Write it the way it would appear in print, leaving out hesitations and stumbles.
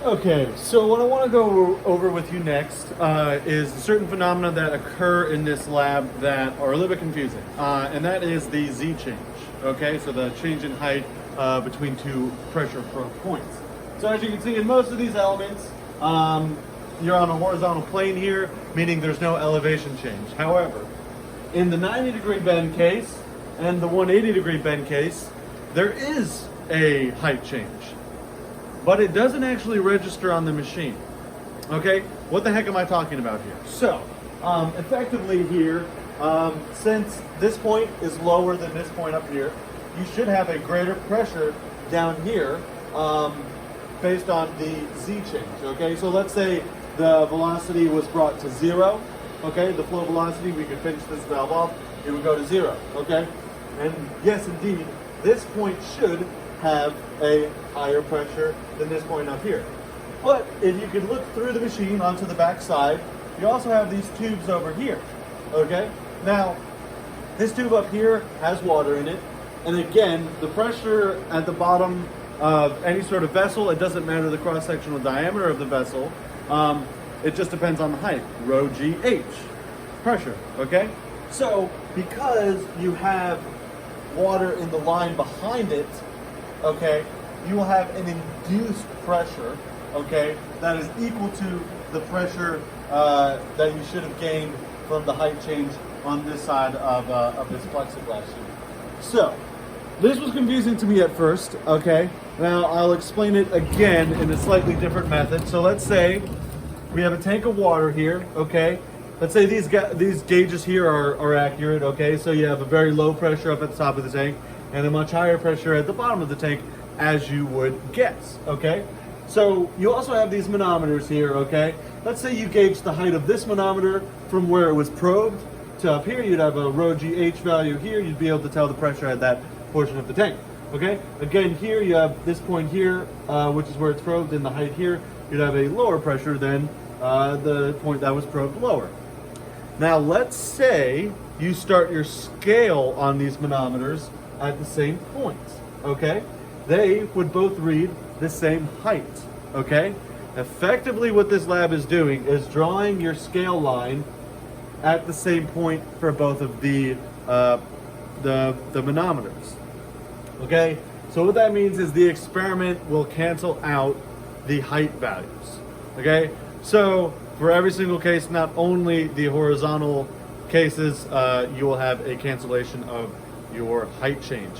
Okay, so what I want to go over with you next is certain phenomena that occur in this lab that are a little bit confusing, and that is the Z change. Okay, so the change in height between two pressure probe points. So as you can see in most of these elements, you're on a horizontal plane here, meaning there's no elevation change. However, in the 90-degree bend case and the 180-degree bend case, there is a height change, but it doesn't actually register on the machine. Okay, what the heck am I talking about here? So, effectively here, since this point is lower than this point up here, you should have a greater pressure down here based on the Z change. Okay, so let's say the velocity was brought to 0. Okay, the flow velocity, we could finish this valve off, it would go to 0. Okay, and yes, indeed, this point should have a higher pressure than this point up here. But if you could look through the machine onto the back side, you also have these tubes over here. Okay, now this tube up here has water in it, and again, the pressure at the bottom of any sort of vessel, it doesn't matter the cross-sectional diameter of the vessel, it just depends on the height, rho GH, pressure. Okay, so because you have water in the line behind it, okay, you will have an induced pressure, okay, that is equal to the pressure that you should have gained from the height change on this side of this plexiglass sheet. So, this was confusing to me at first, okay? Now, I'll explain it again in a slightly different method. So let's say we have a tank of water here, okay? Let's say these gauges here are accurate, okay? So you have a very low pressure up at the top of the tank and a much higher pressure at the bottom of the tank, as you would guess, okay? So you also have these manometers here, okay? Let's say you gauge the height of this manometer from where it was probed to up here. You'd have a rho GH value here. You'd be able to tell the pressure at that portion of the tank, okay? Again, here you have this point here, which is where it's probed, and the height here, you'd have a lower pressure than the point that was probed lower. Now, let's say you start your scale on these manometers at the same point, okay? They would both read the same height, okay? Effectively, what this lab is doing is drawing your scale line at the same point for both of the manometers, okay? So what that means is the experiment will cancel out the height values, okay? So for every single case, not only the horizontal cases, you will have a cancellation of your height change.